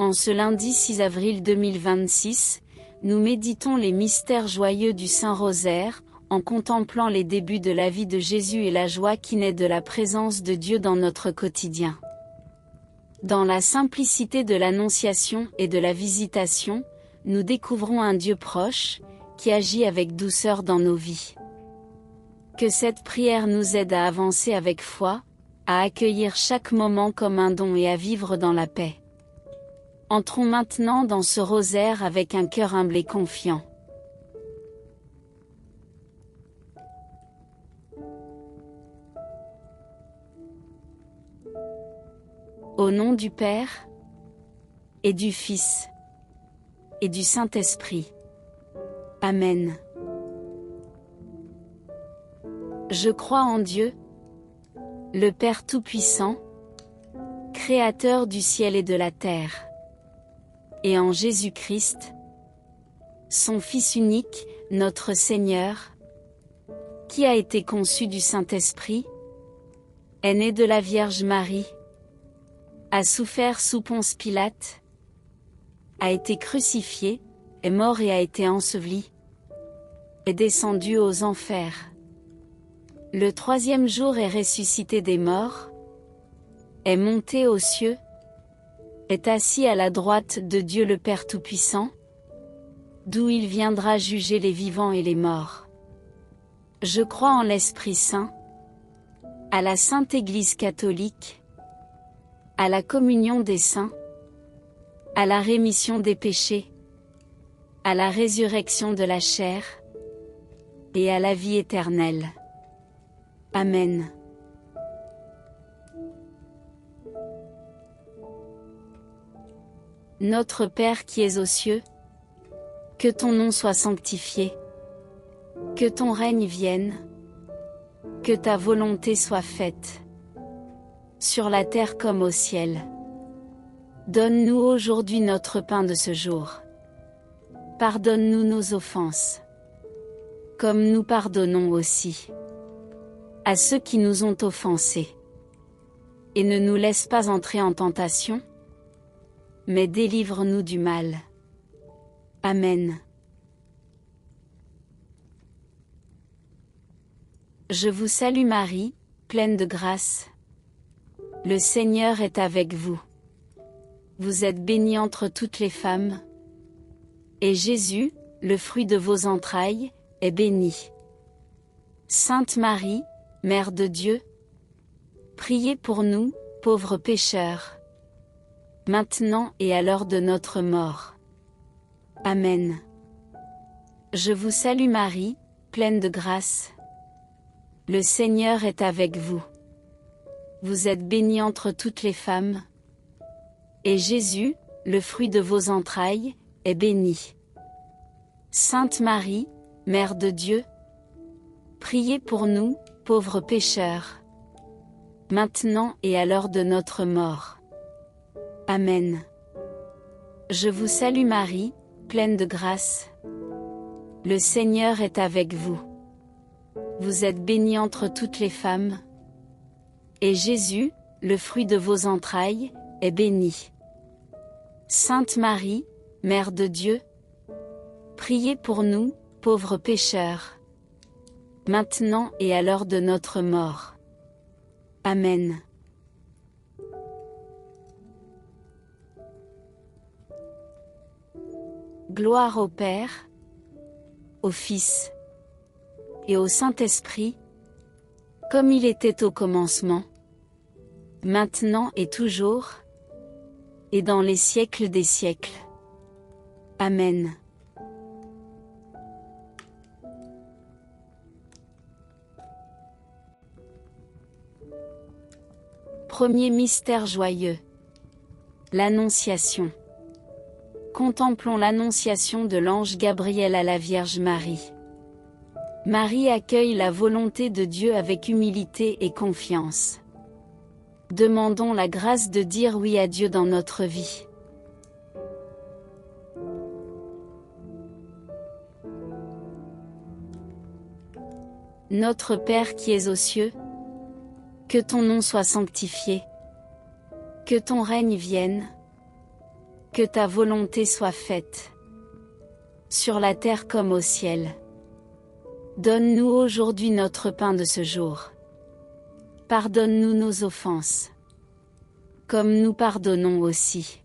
En ce lundi 6 avril 2026, nous méditons les mystères joyeux du Saint-Rosaire, en contemplant les débuts de la vie de Jésus et la joie qui naît de la présence de Dieu dans notre quotidien. Dans la simplicité de l'Annonciation et de la Visitation, nous découvrons un Dieu proche, qui agit avec douceur dans nos vies. Que cette prière nous aide à avancer avec foi, à accueillir chaque moment comme un don et à vivre dans la paix. Entrons maintenant dans ce rosaire avec un cœur humble et confiant. Au nom du Père, et du Fils, et du Saint-Esprit. Amen. Je crois en Dieu, le Père Tout-Puissant, Créateur du ciel et de la terre, et en Jésus-Christ, son Fils unique, notre Seigneur, qui a été conçu du Saint-Esprit, est né de la Vierge Marie, a souffert sous Ponce Pilate, a été crucifié, est mort et a été enseveli, est descendu aux enfers. Le troisième jour est ressuscité des morts, est monté aux cieux, est assis à la droite de Dieu le Père Tout-Puissant, d'où il viendra juger les vivants et les morts. Je crois en l'Esprit Saint, à la Sainte Église catholique, à la communion des saints, à la rémission des péchés, à la résurrection de la chair, et à la vie éternelle. Amen. Notre Père qui es aux cieux, que ton nom soit sanctifié, que ton règne vienne, que ta volonté soit faite, sur la terre comme au ciel. Donne-nous aujourd'hui notre pain de ce jour. Pardonne-nous nos offenses, comme nous pardonnons aussi à ceux qui nous ont offensés. Et ne nous laisse pas entrer en tentation, mais délivre-nous du mal. Amen. Je vous salue Marie, pleine de grâce. Le Seigneur est avec vous. Vous êtes bénie entre toutes les femmes, et Jésus, le fruit de vos entrailles, est béni. Sainte Marie, Mère de Dieu, priez pour nous, pauvres pécheurs, maintenant et à l'heure de notre mort. Amen. Je vous salue Marie, pleine de grâce. Le Seigneur est avec vous. Vous êtes bénie entre toutes les femmes, et Jésus, le fruit de vos entrailles, est béni. Sainte Marie, Mère de Dieu, priez pour nous, pauvres pécheurs, maintenant et à l'heure de notre mort. Amen. Je vous salue Marie, pleine de grâce. Le Seigneur est avec vous. Vous êtes bénie entre toutes les femmes, et Jésus, le fruit de vos entrailles, est béni. Sainte Marie, Mère de Dieu, priez pour nous, pauvres pécheurs, maintenant et à l'heure de notre mort. Amen. Gloire au Père, au Fils, et au Saint-Esprit, comme il était au commencement, maintenant et toujours, et dans les siècles des siècles. Amen. Premier mystère joyeux. L'Annonciation. Contemplons l'Annonciation de l'ange Gabriel à la Vierge Marie. Marie accueille la volonté de Dieu avec humilité et confiance. Demandons la grâce de dire oui à Dieu dans notre vie. Notre Père qui es aux cieux, que ton nom soit sanctifié, que ton règne vienne, Que ta volonté soit faite, sur la terre comme au ciel. Donne-nous aujourd'hui notre pain de ce jour. Pardonne-nous nos offenses, comme nous pardonnons aussi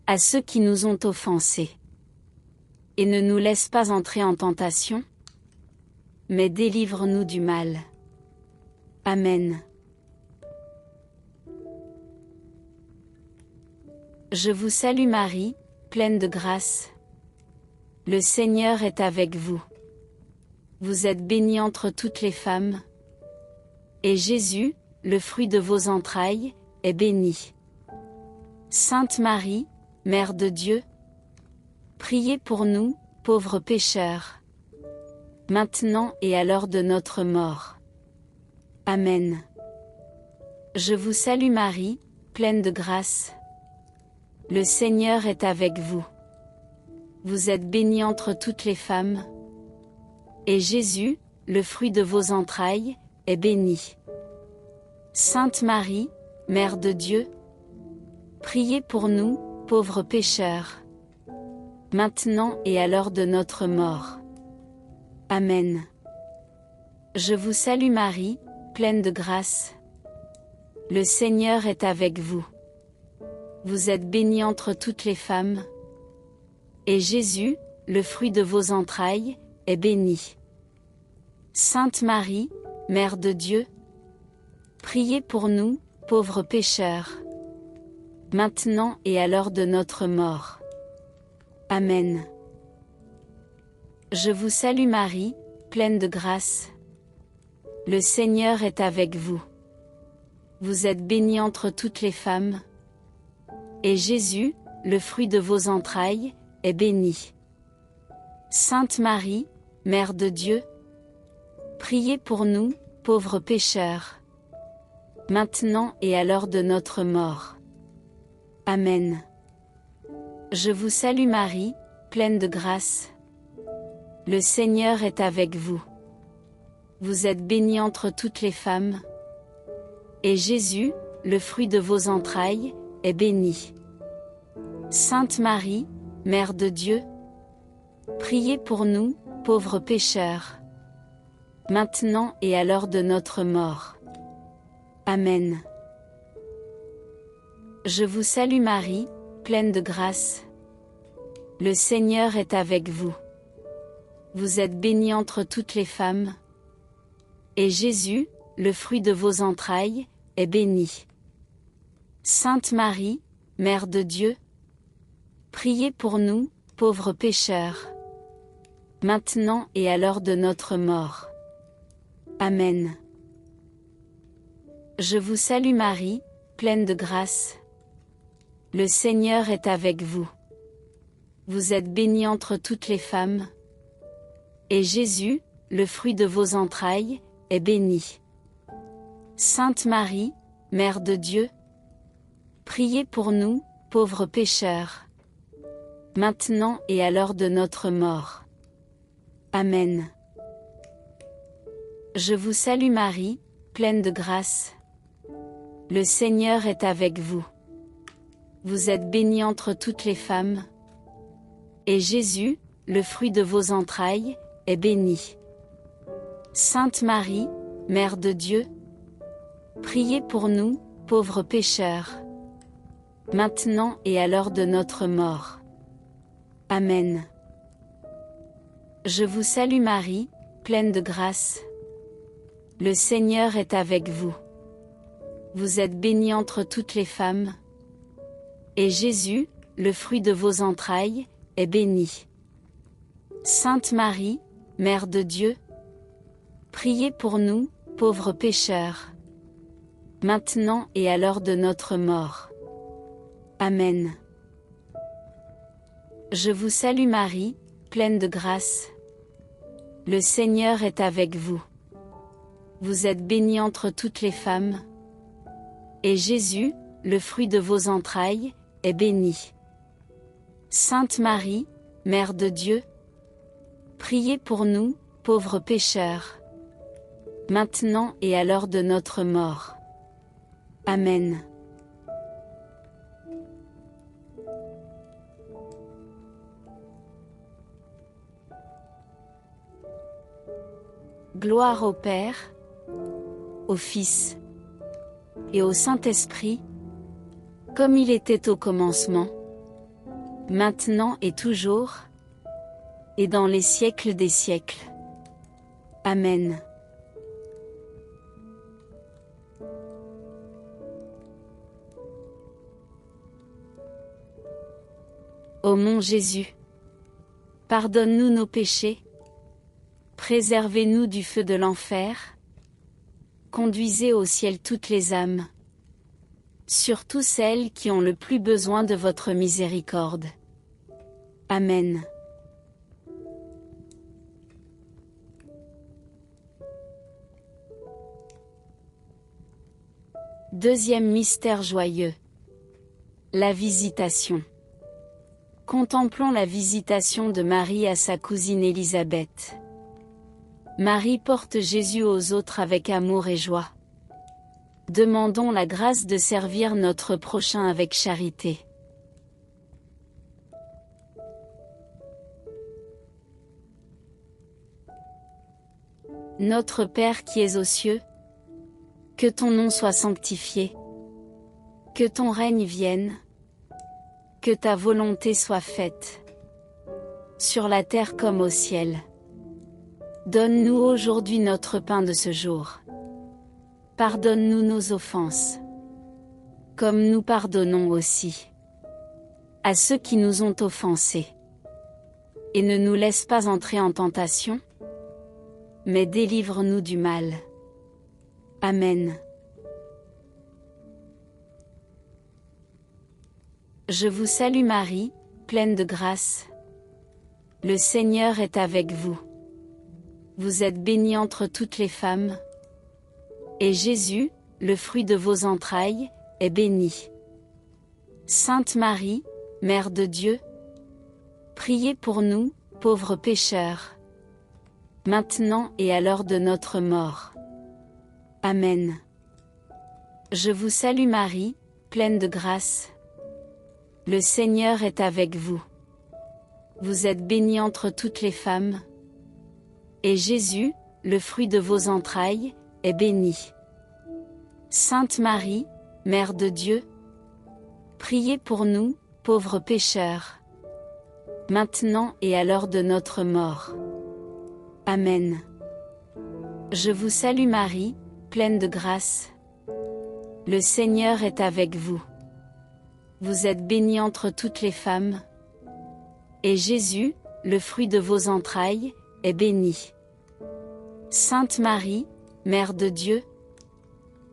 à ceux qui nous ont offensés. Et ne nous laisse pas entrer en tentation, mais délivre-nous du mal. Amen. Je vous salue Marie, pleine de grâce. Le Seigneur est avec vous. Vous êtes bénie entre toutes les femmes. Et Jésus, le fruit de vos entrailles, est béni. Sainte Marie, Mère de Dieu, priez pour nous, pauvres pécheurs, maintenant et à l'heure de notre mort. Amen. Je vous salue Marie, pleine de grâce. Le Seigneur est avec vous. Vous êtes bénie entre toutes les femmes. Et Jésus, le fruit de vos entrailles, est béni. Sainte Marie, Mère de Dieu, priez pour nous, pauvres pécheurs, maintenant et à l'heure de notre mort. Amen. Je vous salue Marie, pleine de grâce. Le Seigneur est avec vous. Vous êtes bénie entre toutes les femmes. Et Jésus, le fruit de vos entrailles, est béni. Sainte Marie, Mère de Dieu, priez pour nous, pauvres pécheurs, maintenant et à l'heure de notre mort. Amen. Je vous salue Marie, pleine de grâce. Le Seigneur est avec vous. Vous êtes bénie entre toutes les femmes. Et Jésus, le fruit de vos entrailles, est béni. Sainte Marie, Mère de Dieu, priez pour nous, pauvres pécheurs, maintenant et à l'heure de notre mort. Amen. Je vous salue Marie, pleine de grâce. Le Seigneur est avec vous. Vous êtes bénie entre toutes les femmes. Et Jésus, le fruit de vos entrailles, est béni. Sainte Marie, Mère de Dieu, priez pour nous, pauvres pécheurs, maintenant et à l'heure de notre mort. Amen. Je vous salue Marie, pleine de grâce. Le Seigneur est avec vous. Vous êtes bénie entre toutes les femmes. Et Jésus, le fruit de vos entrailles, est béni. Sainte Marie, Mère de Dieu, priez pour nous, pauvres pécheurs, maintenant et à l'heure de notre mort. Amen. Je vous salue Marie, pleine de grâce. Le Seigneur est avec vous. Vous êtes bénie entre toutes les femmes. Et Jésus, le fruit de vos entrailles, est béni. Sainte Marie, Mère de Dieu, priez pour nous, pauvres pécheurs, maintenant et à l'heure de notre mort. Amen. Je vous salue Marie, pleine de grâce. Le Seigneur est avec vous. Vous êtes bénie entre toutes les femmes. Et Jésus, le fruit de vos entrailles, est béni. Sainte Marie, Mère de Dieu, priez pour nous, pauvres pécheurs, maintenant et à l'heure de notre mort. Amen. Je vous salue Marie, pleine de grâce. Le Seigneur est avec vous. Vous êtes bénie entre toutes les femmes. Et Jésus, le fruit de vos entrailles, est béni. Sainte Marie, Mère de Dieu, priez pour nous, pauvres pécheurs, maintenant et à l'heure de notre mort. Amen. Je vous salue Marie, pleine de grâce. Le Seigneur est avec vous. Vous êtes bénie entre toutes les femmes. Et Jésus, le fruit de vos entrailles, est béni. Sainte Marie, Mère de Dieu, priez pour nous, pauvres pécheurs, maintenant et à l'heure de notre mort. Amen. Gloire au Père, au Fils et au Saint-Esprit, comme il était au commencement, maintenant et toujours, et dans les siècles des siècles. Amen. Ô mon Jésus, pardonne-nous nos péchés, préservez-nous du feu de l'enfer, conduisez au ciel toutes les âmes, surtout celles qui ont le plus besoin de votre miséricorde. Amen. Deuxième mystère joyeux. La visitation. Contemplons la visitation de Marie à sa cousine Élisabeth. Marie porte Jésus aux autres avec amour et joie. Demandons la grâce de servir notre prochain avec charité. Notre Père qui es aux cieux, que ton nom soit sanctifié, que ton règne vienne, que ta volonté soit faite, sur la terre comme au ciel. Donne-nous aujourd'hui notre pain de ce jour. Pardonne-nous nos offenses, comme nous pardonnons aussi à ceux qui nous ont offensés. Et ne nous laisse pas entrer en tentation, mais délivre-nous du mal. Amen. Je vous salue Marie, pleine de grâce. Le Seigneur est avec vous. Vous êtes bénie entre toutes les femmes, et Jésus, le fruit de vos entrailles, est béni. Sainte Marie, Mère de Dieu, priez pour nous, pauvres pécheurs, maintenant et à l'heure de notre mort. Amen. Je vous salue Marie, pleine de grâce. Le Seigneur est avec vous. Vous êtes bénie entre toutes les femmes, et Jésus, le fruit de vos entrailles, est béni. Sainte Marie, Mère de Dieu, priez pour nous, pauvres pécheurs, maintenant et à l'heure de notre mort. Amen. Je vous salue Marie, pleine de grâce. Le Seigneur est avec vous. Vous êtes bénie entre toutes les femmes, et Jésus, le fruit de vos entrailles, est béni. Sainte Marie, Mère de Dieu,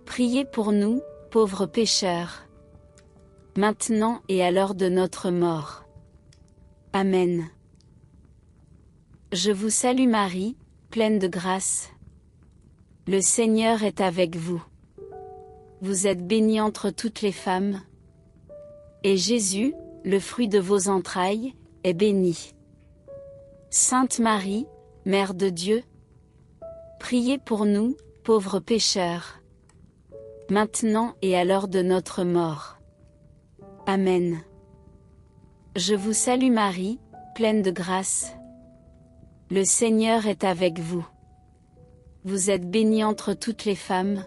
priez pour nous, pauvres pécheurs, maintenant et à l'heure de notre mort. Amen. Je vous salue Marie, pleine de grâce. Le Seigneur est avec vous. Vous êtes bénie entre toutes les femmes, et Jésus, le fruit de vos entrailles, est béni. Sainte Marie, Mère de Dieu, priez pour nous, pauvres pécheurs, maintenant et à l'heure de notre mort. Amen. Je vous salue Marie, pleine de grâce. Le Seigneur est avec vous. Vous êtes bénie entre toutes les femmes,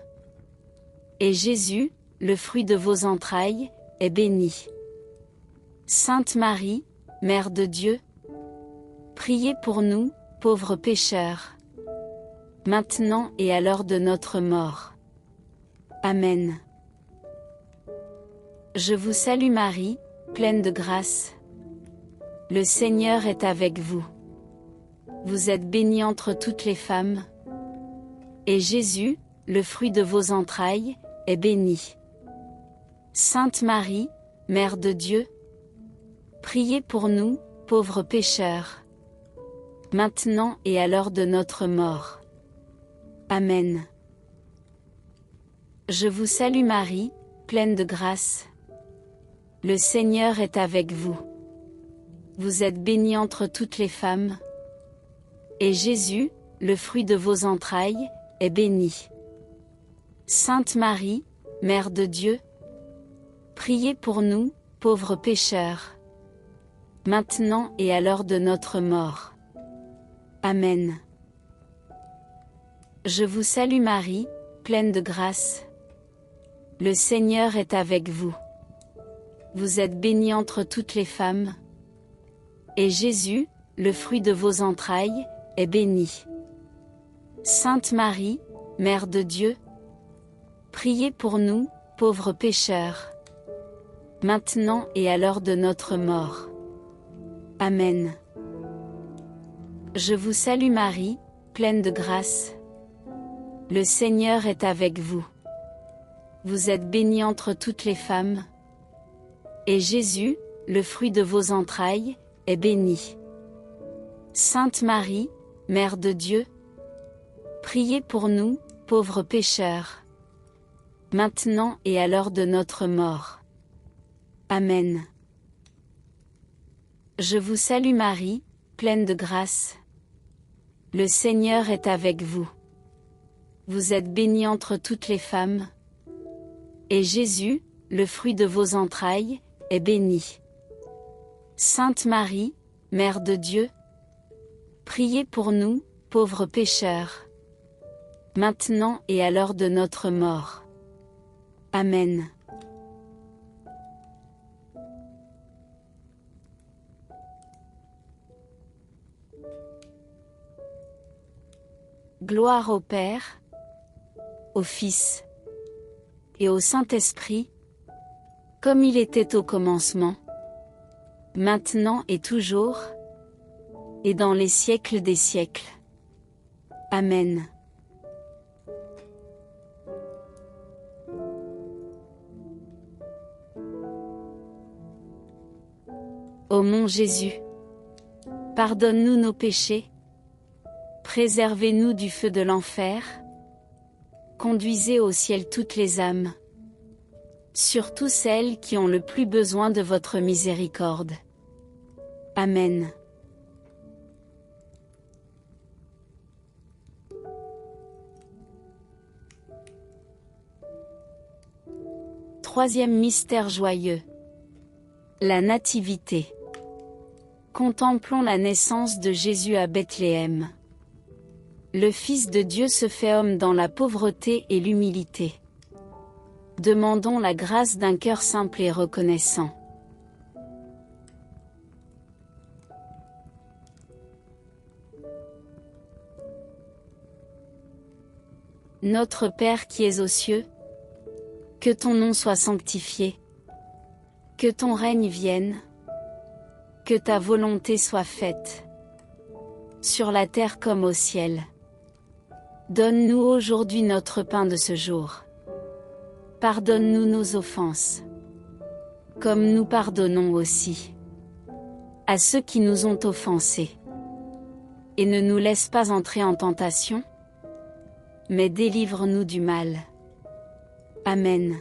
et Jésus, le fruit de vos entrailles, est béni. Sainte Marie, Mère de Dieu, priez pour nous, pauvres pécheurs, maintenant et à l'heure de notre mort. Amen. Je vous salue Marie, pleine de grâce. Le Seigneur est avec vous. Vous êtes bénie entre toutes les femmes, et Jésus, le fruit de vos entrailles, est béni. Sainte Marie, Mère de Dieu, priez pour nous, pauvres pécheurs, maintenant et à l'heure de notre mort. Amen. Je vous salue Marie, pleine de grâce. Le Seigneur est avec vous. Vous êtes bénie entre toutes les femmes, et Jésus, le fruit de vos entrailles, est béni. Sainte Marie, Mère de Dieu, priez pour nous, pauvres pécheurs, maintenant et à l'heure de notre mort. Amen. Je vous salue Marie, pleine de grâce. Le Seigneur est avec vous. Vous êtes bénie entre toutes les femmes. Et Jésus, le fruit de vos entrailles, est béni. Sainte Marie, Mère de Dieu, priez pour nous, pauvres pécheurs, maintenant et à l'heure de notre mort. Amen. Je vous salue Marie, pleine de grâce. Le Seigneur est avec vous. Vous êtes bénie entre toutes les femmes. Et Jésus, le fruit de vos entrailles, est béni. Sainte Marie, Mère de Dieu, priez pour nous, pauvres pécheurs, maintenant et à l'heure de notre mort. Amen. Je vous salue Marie, pleine de grâce. Le Seigneur est avec vous. Vous êtes bénie entre toutes les femmes. Et Jésus, le fruit de vos entrailles, est béni. Sainte Marie, Mère de Dieu, priez pour nous, pauvres pécheurs, maintenant et à l'heure de notre mort. Amen. Gloire au Père, au Fils et au Saint-Esprit, comme il était au commencement, maintenant et toujours, et dans les siècles des siècles. Amen. Ô mon Jésus, pardonne-nous nos péchés, préservez-nous du feu de l'enfer, conduisez au ciel toutes les âmes, surtout celles qui ont le plus besoin de votre miséricorde. Amen. Troisième mystère joyeux. La Nativité. Contemplons la naissance de Jésus à Bethléem. Le Fils de Dieu se fait homme dans la pauvreté et l'humilité. Demandons la grâce d'un cœur simple et reconnaissant. Notre Père qui es aux cieux, que ton nom soit sanctifié, que ton règne vienne, que ta volonté soit faite, sur la terre comme au ciel. Donne-nous aujourd'hui notre pain de ce jour. Pardonne-nous nos offenses, comme nous pardonnons aussi à ceux qui nous ont offensés. Et ne nous laisse pas entrer en tentation, mais délivre-nous du mal. Amen.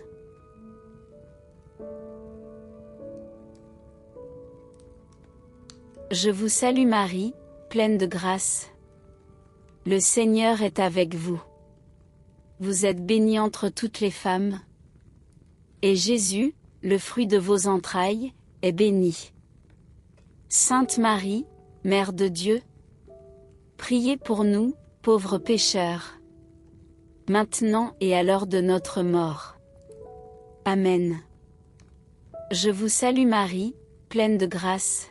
Je vous salue Marie, pleine de grâce. Le Seigneur est avec vous. Vous êtes bénie entre toutes les femmes. Et Jésus, le fruit de vos entrailles, est béni. Sainte Marie, Mère de Dieu, priez pour nous, pauvres pécheurs, maintenant et à l'heure de notre mort. Amen. Je vous salue Marie, pleine de grâce.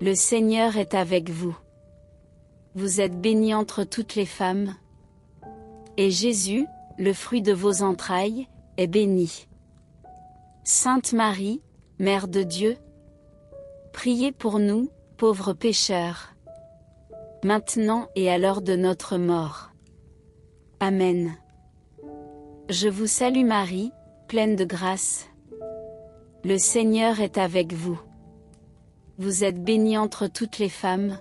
Le Seigneur est avec vous. Vous êtes bénie entre toutes les femmes. Et Jésus, le fruit de vos entrailles, est béni. Sainte Marie, Mère de Dieu, priez pour nous, pauvres pécheurs, maintenant et à l'heure de notre mort. Amen. Je vous salue Marie, pleine de grâce. Le Seigneur est avec vous. Vous êtes bénie entre toutes les femmes.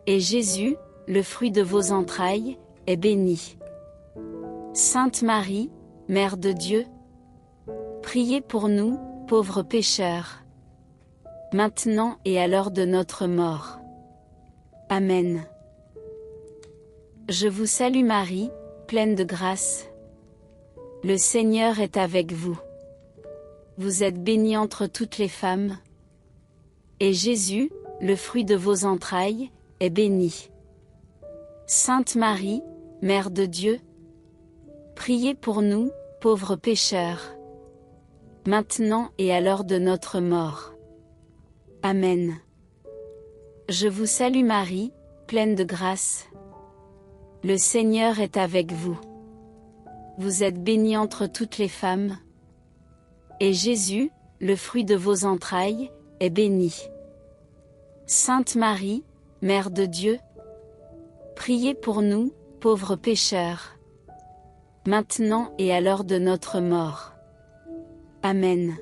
Et Jésus, le fruit de vos entrailles, est béni. Sainte Marie, Mère de Dieu, priez pour nous, pauvres pécheurs, maintenant et à l'heure de notre mort. Amen. Je vous salue Marie, pleine de grâce. Le Seigneur est avec vous. Vous êtes bénie entre toutes les femmes. Et Jésus, le fruit de vos entrailles, est béni. Sainte Marie, Mère de Dieu, priez pour nous, pauvres pécheurs, maintenant et à l'heure de notre mort. Amen. Je vous salue Marie, pleine de grâce. Le Seigneur est avec vous. Vous êtes bénie entre toutes les femmes. Et Jésus, le fruit de vos entrailles, est béni. Sainte Marie, Mère de Dieu, priez pour nous, pauvres pécheurs, maintenant et à l'heure de notre mort. Amen.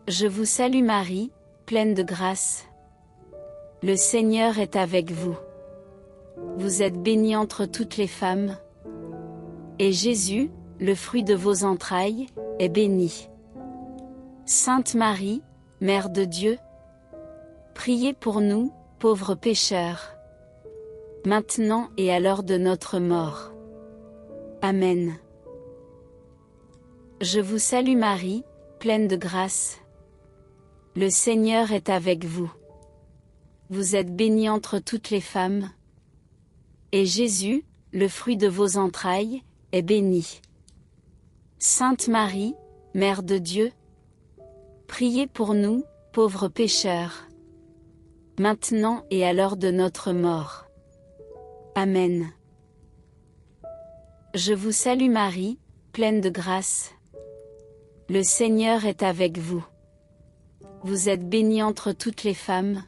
Je vous salue Marie, pleine de grâce. Le Seigneur est avec vous. Vous êtes bénie entre toutes les femmes. Et Jésus, le fruit de vos entrailles, est béni. Sainte Marie, Mère de Dieu, priez pour nous, pauvres pécheurs, maintenant et à l'heure de notre mort. Amen. Je vous salue Marie, pleine de grâce. Le Seigneur est avec vous. Vous êtes bénie entre toutes les femmes. Et Jésus, le fruit de vos entrailles, est béni. Sainte Marie, Mère de Dieu, priez pour nous, pauvres pécheurs, maintenant et à l'heure de notre mort. Amen. Je vous salue Marie, pleine de grâce. Le Seigneur est avec vous. Vous êtes bénie entre toutes les femmes.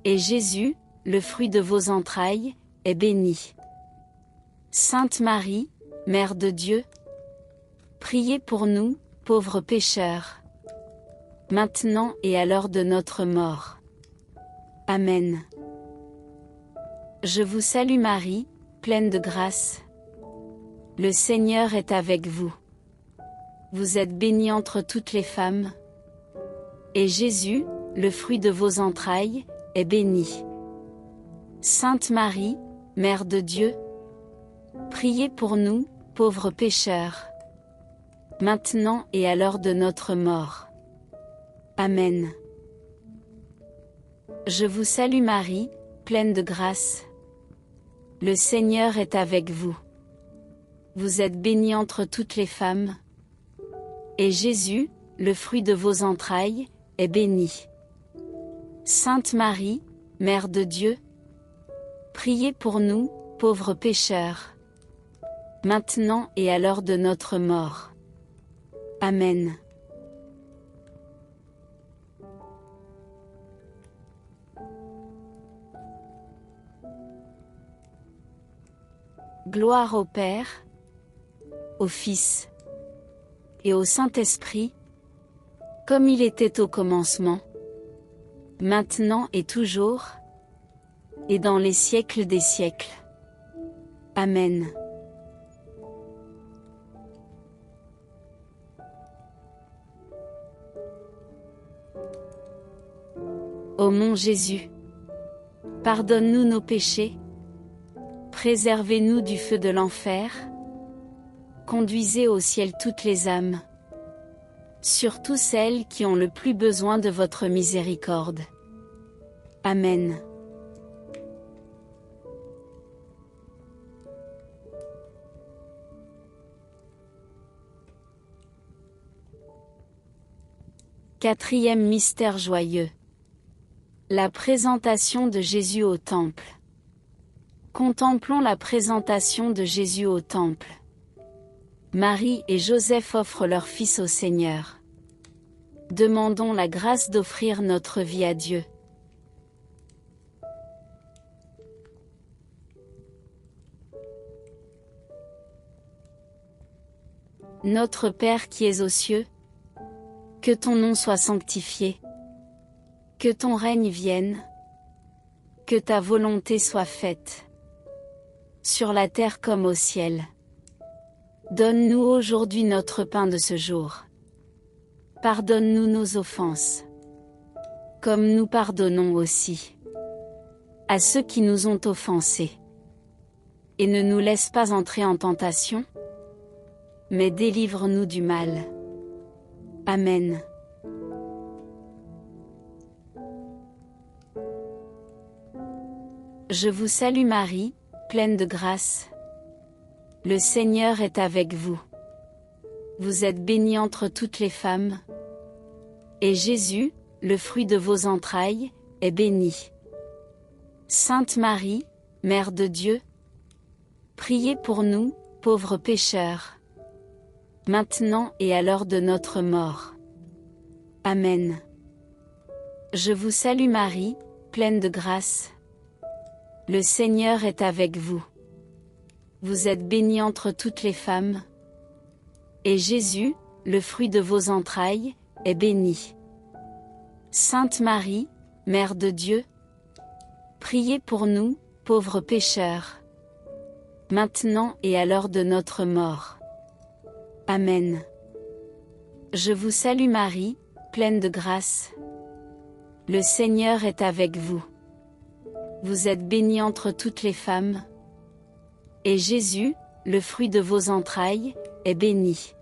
Et Jésus, le fruit de vos entrailles, est béni. Sainte Marie, Mère de Dieu, priez pour nous, pauvres pécheurs, maintenant et à l'heure de notre mort. Amen. Je vous salue Marie, pleine de grâce. Le Seigneur est avec vous. Vous êtes bénie entre toutes les femmes. Et Jésus, le fruit de vos entrailles, est béni. Sainte Marie, Mère de Dieu, priez pour nous, pauvres pécheurs, maintenant et à l'heure de notre mort. Amen. Je vous salue Marie, pleine de grâce. Le Seigneur est avec vous. Vous êtes bénie entre toutes les femmes. Et Jésus, le fruit de vos entrailles, est béni. Sainte Marie, Mère de Dieu, priez pour nous, pauvres pécheurs, maintenant et à l'heure de notre mort. Amen. Gloire au Père, au Fils et au Saint-Esprit, comme il était au commencement, maintenant et toujours, et dans les siècles des siècles. Amen. Ô mon Jésus, pardonne-nous nos péchés, préservez-nous du feu de l'enfer, conduisez au ciel toutes les âmes, surtout celles qui ont le plus besoin de votre miséricorde. Amen. Quatrième mystère joyeux. La présentation de Jésus au Temple. Contemplons la présentation de Jésus au Temple. Marie et Joseph offrent leur Fils au Seigneur. Demandons la grâce d'offrir notre vie à Dieu. Notre Père qui es aux cieux, que ton nom soit sanctifié, que ton règne vienne, que ta volonté soit faite, sur la terre comme au ciel. Donne-nous aujourd'hui notre pain de ce jour. Pardonne-nous nos offenses, comme nous pardonnons aussi à ceux qui nous ont offensés. Et ne nous laisse pas entrer en tentation, mais délivre-nous du mal. Amen. Je vous salue Marie, pleine de grâce. Le Seigneur est avec vous. Vous êtes bénie entre toutes les femmes. Et Jésus, le fruit de vos entrailles, est béni. Sainte Marie, Mère de Dieu, priez pour nous, pauvres pécheurs, maintenant et à l'heure de notre mort. Amen. Je vous salue Marie, pleine de grâce. Le Seigneur est avec vous. Vous êtes bénie entre toutes les femmes. Et Jésus, le fruit de vos entrailles, est béni. Sainte Marie, Mère de Dieu, priez pour nous, pauvres pécheurs, maintenant et à l'heure de notre mort. Amen. Je vous salue Marie, pleine de grâce. Le Seigneur est avec vous. Vous êtes bénie entre toutes les femmes. Et Jésus, le fruit de vos entrailles, est béni.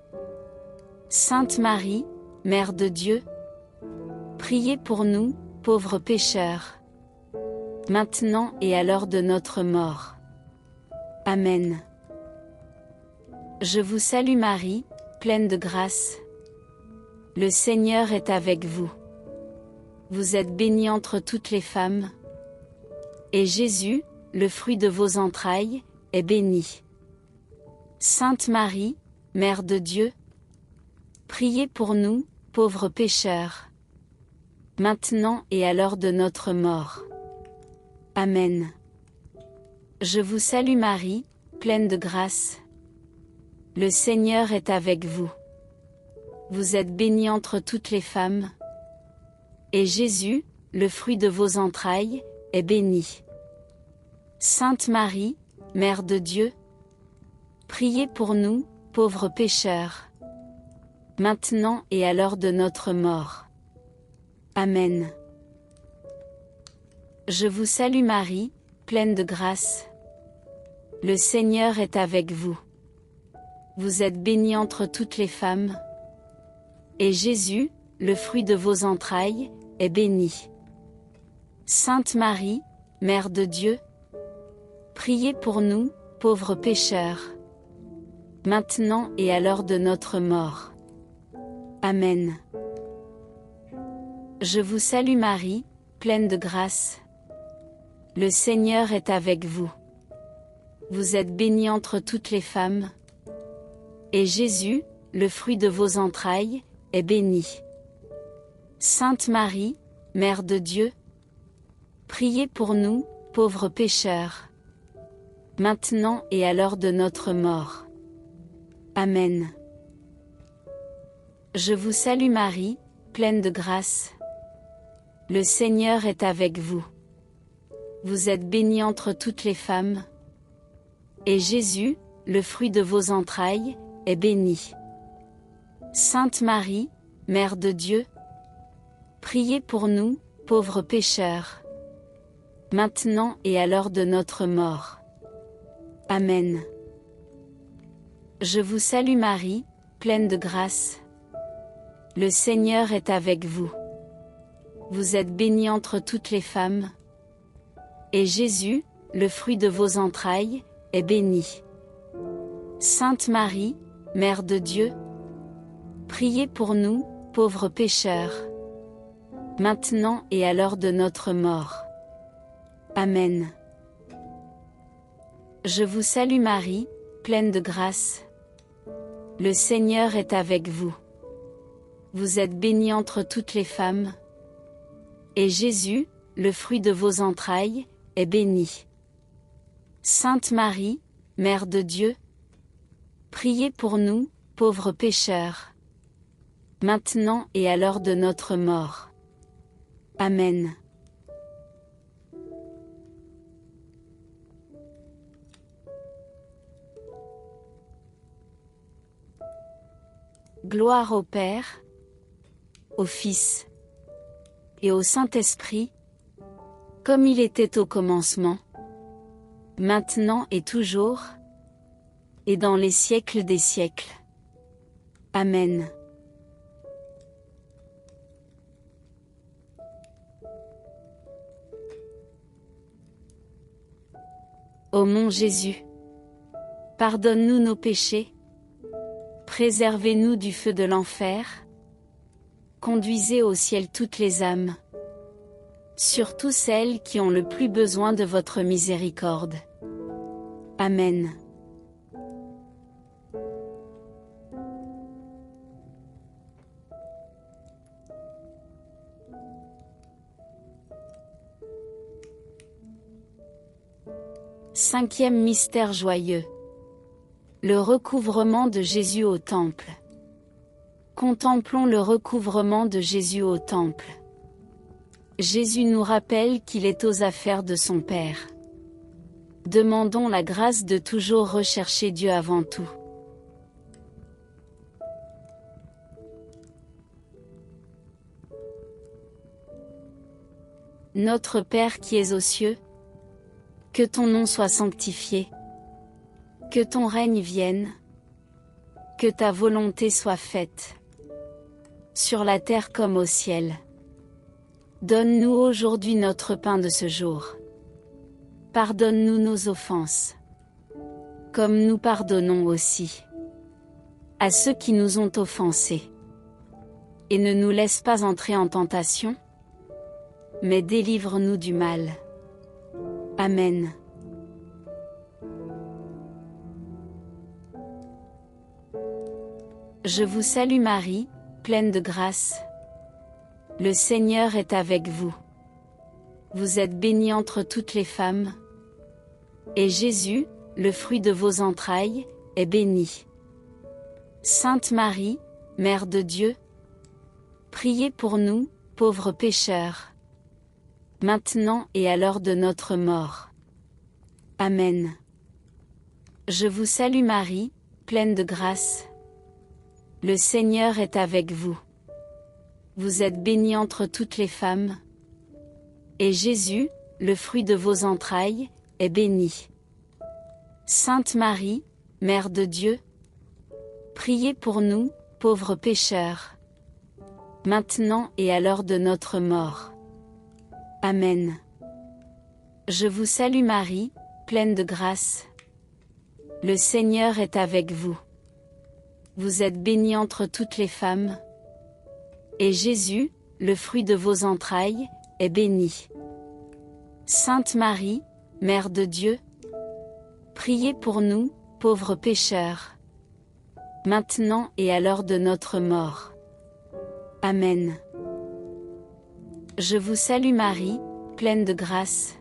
Sainte Marie, Mère de Dieu, priez pour nous, pauvres pécheurs, maintenant et à l'heure de notre mort. Amen. Je vous salue Marie, pleine de grâce. Le Seigneur est avec vous. Vous êtes bénie entre toutes les femmes. Et Jésus, le fruit de vos entrailles, est béni. Sainte Marie, Mère de Dieu, priez pour nous, pauvres pécheurs, maintenant et à l'heure de notre mort. Amen. Je vous salue Marie, pleine de grâce. Le Seigneur est avec vous. Vous êtes bénie entre toutes les femmes. Et Jésus, le fruit de vos entrailles, est béni. Sainte Marie, Mère de Dieu, priez pour nous, pauvres pécheurs, maintenant et à l'heure de notre mort. Amen. Je vous salue Marie, pleine de grâce. Le Seigneur est avec vous. Vous êtes bénie entre toutes les femmes. Et Jésus, le fruit de vos entrailles, est béni. Sainte Marie, Mère de Dieu, priez pour nous, pauvres pécheurs, maintenant et à l'heure de notre mort. Amen. Je vous salue Marie, pleine de grâce. Le Seigneur est avec vous. Vous êtes bénie entre toutes les femmes. Et Jésus, le fruit de vos entrailles, est béni. Sainte Marie, Mère de Dieu, priez pour nous, pauvres pécheurs, maintenant et à l'heure de notre mort. Amen. Je vous salue Marie, pleine de grâce. Le Seigneur est avec vous. Vous êtes bénie entre toutes les femmes. Et Jésus, le fruit de vos entrailles, est béni. Sainte Marie, Mère de Dieu, priez pour nous, pauvres pécheurs, maintenant et à l'heure de notre mort. Amen. Je vous salue Marie, pleine de grâce. Le Seigneur est avec vous. Vous êtes bénie entre toutes les femmes. Et Jésus, le fruit de vos entrailles, est béni. Sainte Marie, Mère de Dieu, priez pour nous, pauvres pécheurs, maintenant et à l'heure de notre mort. Amen. Je vous salue Marie, pleine de grâce. Le Seigneur est avec vous. Vous êtes bénie entre toutes les femmes. Et Jésus, le fruit de vos entrailles, est béni. Sainte Marie, Mère de Dieu, priez pour nous, pauvres pécheurs, maintenant et à l'heure de notre mort. Amen. Gloire au Père, au Fils et au Saint-Esprit, comme il était au commencement, maintenant et toujours, et dans les siècles des siècles. Amen. Ô mon Jésus, pardonne-nous nos péchés, préservez-nous du feu de l'enfer, conduisez au ciel toutes les âmes, surtout celles qui ont le plus besoin de votre miséricorde. Amen. Cinquième mystère joyeux. Le recouvrement de Jésus au temple. Contemplons le recouvrement de Jésus au temple. Jésus nous rappelle qu'il est aux affaires de son Père. Demandons la grâce de toujours rechercher Dieu avant tout. Notre Père qui es aux cieux, que ton nom soit sanctifié, que ton règne vienne, que ta volonté soit faite, sur la terre comme au ciel. Donne-nous aujourd'hui notre pain de ce jour. Pardonne-nous nos offenses, comme nous pardonnons aussi à ceux qui nous ont offensés. Et ne nous laisse pas entrer en tentation, mais délivre-nous du mal. Amen. Je vous salue Marie, pleine de grâce. Le Seigneur est avec vous. Vous êtes bénie entre toutes les femmes, et Jésus, le fruit de vos entrailles, est béni. Sainte Marie, Mère de Dieu, priez pour nous, pauvres pécheurs, maintenant et à l'heure de notre mort. Amen. Je vous salue Marie, pleine de grâce. Le Seigneur est avec vous. Vous êtes bénie entre toutes les femmes, et Jésus, le fruit de vos entrailles, est béni. Sainte Marie, Mère de Dieu, priez pour nous, pauvres pécheurs, maintenant et à l'heure de notre mort. Amen. Je vous salue Marie, pleine de grâce. Le Seigneur est avec vous. Vous êtes bénie entre toutes les femmes, et Jésus, le fruit de vos entrailles, est béni. Sainte Marie, Mère de Dieu, priez pour nous, pauvres pécheurs, maintenant et à l'heure de notre mort. Amen. Je vous salue Marie, pleine de grâce.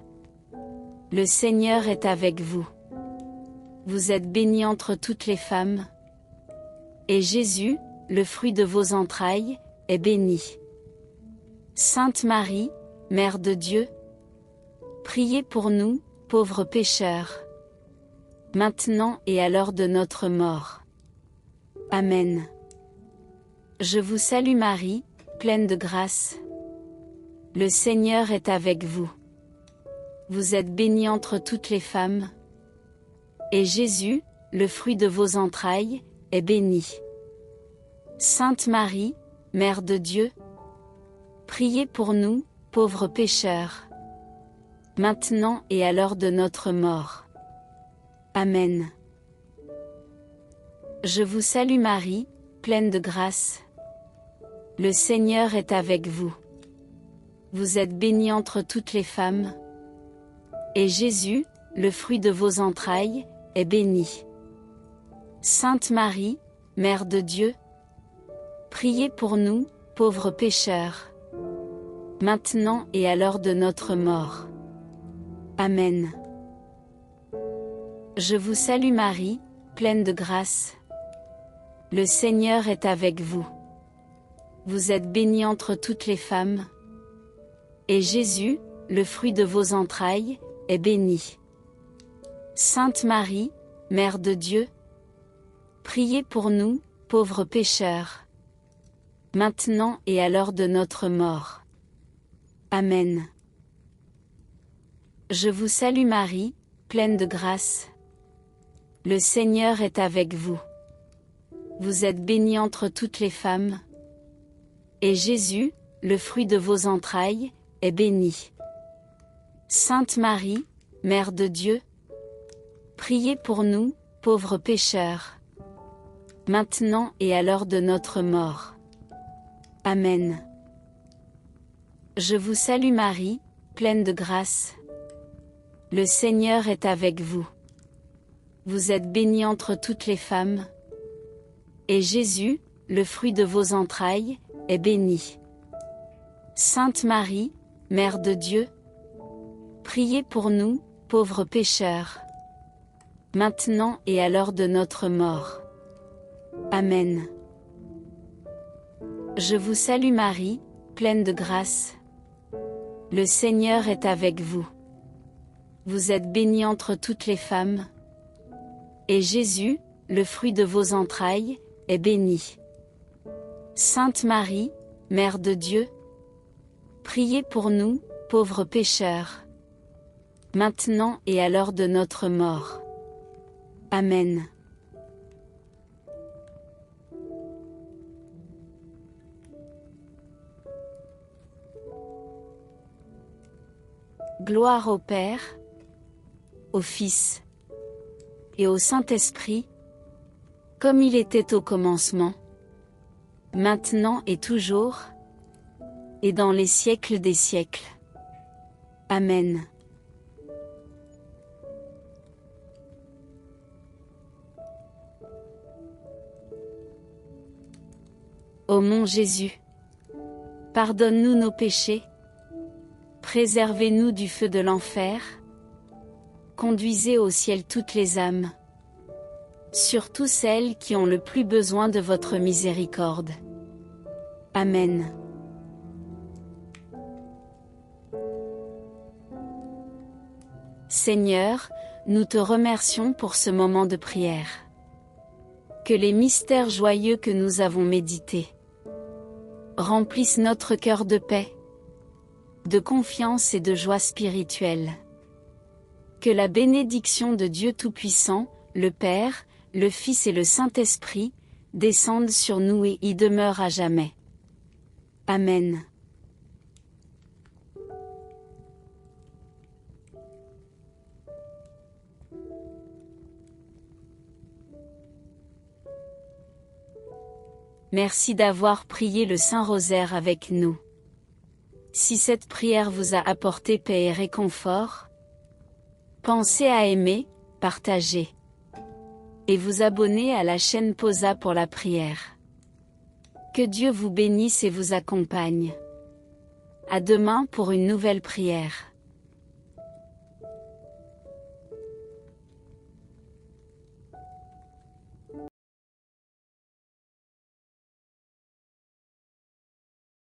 Le Seigneur est avec vous. Vous êtes bénie entre toutes les femmes, et Jésus, le fruit de vos entrailles, est béni. Sainte Marie, Mère de Dieu, priez pour nous, pauvres pécheurs, maintenant et à l'heure de notre mort. Amen. Je vous salue Marie, pleine de grâce. Le Seigneur est avec vous. Vous êtes bénie entre toutes les femmes, et Jésus, le fruit de vos entrailles, est béni. Sainte Marie, Mère de Dieu, priez pour nous, pauvres pécheurs, maintenant et à l'heure de notre mort. Amen. Je vous salue Marie, pleine de grâce. Le Seigneur est avec vous. Vous êtes bénie entre toutes les femmes, et Jésus, le fruit de vos entrailles, est béni. Sainte Marie, Mère de Dieu, priez pour nous, pauvres pécheurs, maintenant et à l'heure de notre mort. Amen. Je vous salue Marie, pleine de grâce. Le Seigneur est avec vous. Vous êtes bénie entre toutes les femmes, et Jésus, le fruit de vos entrailles, est béni. Sainte Marie, Mère de Dieu, priez pour nous, pauvres pécheurs, maintenant et à l'heure de notre mort. Amen. Je vous salue Marie, pleine de grâce. Le Seigneur est avec vous. Vous êtes bénie entre toutes les femmes, et Jésus, le fruit de vos entrailles, est béni. Sainte Marie, Mère de Dieu, Priez pour nous, pauvres pécheurs, maintenant et à l'heure de notre mort. Amen. Je vous salue Marie, pleine de grâce. Le Seigneur est avec vous. Vous êtes bénie entre toutes les femmes. Et Jésus, le fruit de vos entrailles, est béni. Sainte Marie, Mère de Dieu, priez pour nous, pauvres pécheurs, maintenant et à l'heure de notre mort. Amen. Je vous salue Marie, pleine de grâce. Le Seigneur est avec vous. Vous êtes bénie entre toutes les femmes. Et Jésus, le fruit de vos entrailles, est béni. Sainte Marie, Mère de Dieu, priez pour nous, pauvres pécheurs, maintenant et à l'heure de notre mort. Amen. Gloire au Père, au Fils et au Saint-Esprit, comme il était au commencement, maintenant et toujours, et dans les siècles des siècles. Amen. Ô mon Jésus, pardonne-nous nos péchés, préservez-nous du feu de l'enfer, conduisez au ciel toutes les âmes, surtout celles qui ont le plus besoin de votre miséricorde. Amen. Seigneur, nous te remercions pour ce moment de prière. Que les mystères joyeux que nous avons médités remplissent notre cœur de paix, de confiance et de joie spirituelle. Que la bénédiction de Dieu Tout-Puissant, le Père, le Fils et le Saint-Esprit, descende sur nous et y demeure à jamais. Amen. Merci d'avoir prié le Saint-Rosaire avec nous. Si cette prière vous a apporté paix et réconfort, pensez à aimer, partager et vous abonner à la chaîne Posa pour la prière. Que Dieu vous bénisse et vous accompagne. À demain pour une nouvelle prière.